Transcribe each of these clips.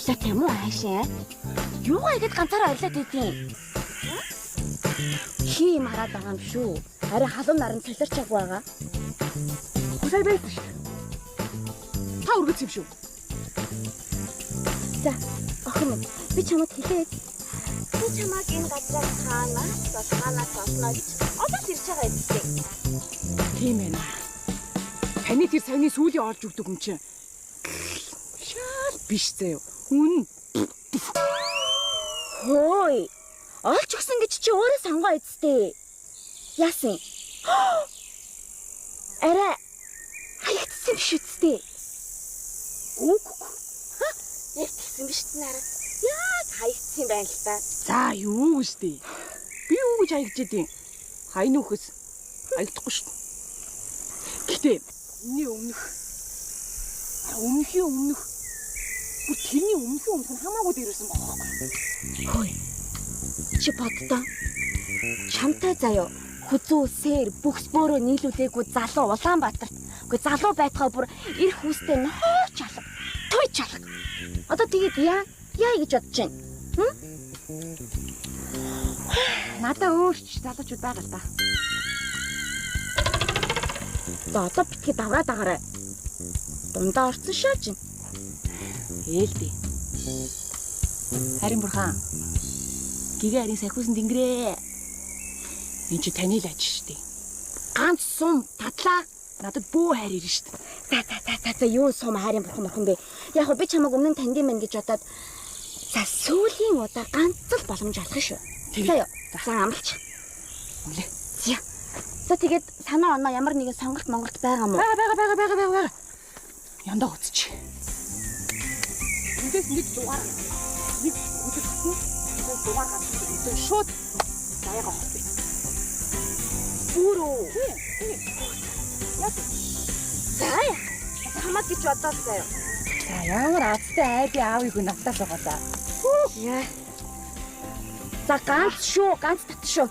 Ачаа тийм үү аашаа? Юугаа ингэж ганцаараа орлоод идэв? Хий юм хараад байгаа юм шүү. Арай халуун наран цэлэрчээг байгаа. Хусай байсан шүү. Та өргөц юм шүү. За, охин би чамд хэлээд. Би чамаг энэ газраас хаанаас олно гэж одоо ирж байгаа юм. Тийм ээ. Таны тэр саяны сүүлийн олж өгдөг юм чинь. Шал биш заяа. Хүн. Хөөе. Олж өгсөн гэж чи өөрөө сонгоо эцтэй. Яасан? Арай хаягдсан биш үсттэй. Үгүй. Яг тэгсэн биш нэрэ. Яг хаягдсан юм байна л та. За юу гэж дээ. Би юу гэж хаягдчихэд юм. Хай нөхөс хаягдахгүй шүү. Гэтэ энэ өмнөх бүр тэрний өмнөх нь хамаагүй дээрсэн бохоо. Хөөе. Чи боддоо. Чамтай заяа. Хүзүү сэр бүхс бөөрөө нийлүүлээгүй залуу Улаанбаатарт. Үгүй залуу байтгаа бүр эр хүүстэй нөө чалга. Той чалга. Одоо тэгээд яа гэж бодож байна? Надаа өөрч залуучууд байгаа л да. За одоо битгий давгаад агараа. Дундаа орсон шааж байна. Ээлдээ. Харин бурхан. Гэгээ харин сахиусан тэнгэрээ. Энд чи таны л аж штий. Ганц сум татлаа. Надад бөө хайр ирнэ штт. За юу сум хайрын бурхан бэ? Яг би чамайг өмнө нь танд юм байна гэж бодоод за сүүлийн удаа ганц л боломж алах шүү. За амлч. Үлээ. За тэгээд санаа оноо ямар нэгэн сонголт Монголд байгаа мó? Бага. Яндаа үзчих. Эндээс нэг дугаар гарсан. Шууд заяага хот. Бүрөө. За хамаг гэж бодоод заяа. За ямар азтай айби аавыг надаас байгаа да. Яа. За ганц тат шүү.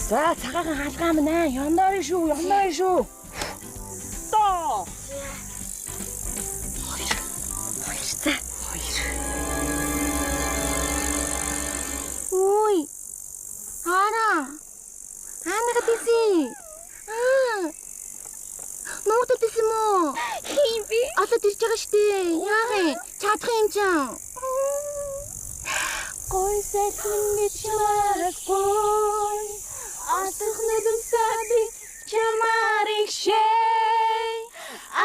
За цагаахан хаалгаа мэнэ. Ёндоо шүү. Тоо. Хоёр. Ой. Анага тийсэн. Нуугдад тийсэн мó. Хин би. Олоод ирж байгаа штэ. Яагаад? Чадах юм чам. Гой сайхан гэж марахгүй. Асах нүдэн саби чамарыг шээ.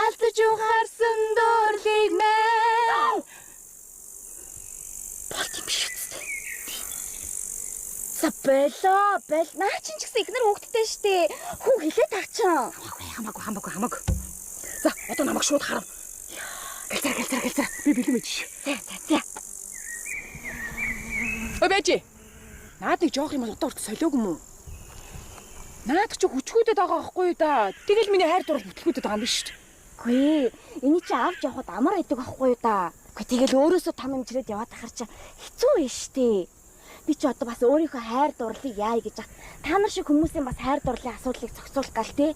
Алтж ухаарсан дуурлыг мэн. Болт юм биш үстэ. За болоо. Наа чинь ч гэсэн ихнэр хөөгдтэй штэ. Хүү хэлээ тагчаа. Хамаагүй. За одоо намайг шууд харав. Гэлцэр. Би бэлэн байж шүү. За. Ой бэжи. Наад нэг жоох юм бол одоо урт солиог юм уу? Наад чи хүчгүүдэд байгаа байхгүй юу да. Тэгэл миний хайр дурлал бүтлгүүдэд байгаа юм биш шүү. Гүй, энийг чи авч явахад амар байдаг байхгүй юу да. Гүй тэгэл өөрөөсөө том хэмжрээд яваад ахаар чи хэцүү биш тий. Би ч одоо бас өөрийнхөө хайр дурлалыг яая гэж та нар шиг хүмүүсийн бас хайр дурлалын асуудлыг зохицуулах гал тий.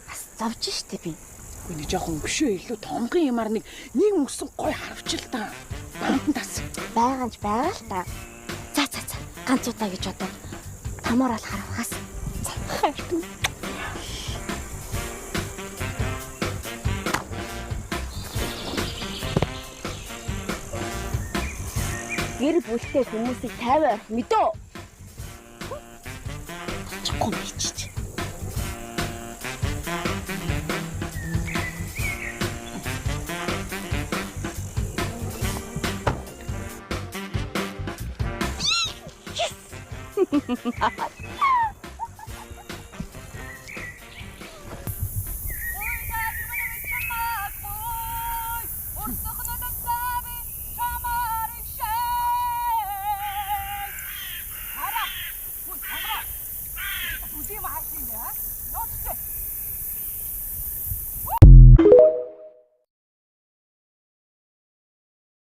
Бас зовж штэ би. Нэг жоохон өшөө илүү томгын юмар нэг мөсөн гой харавчил та. Бантан тас. Байгаа л та. За. Ганц удаа гэж одоо томоор ал харавхаас. За хайртай. Гэр бүлтэй хүмүүсийг 50 орх мэдөө. Чахгүй бичиж.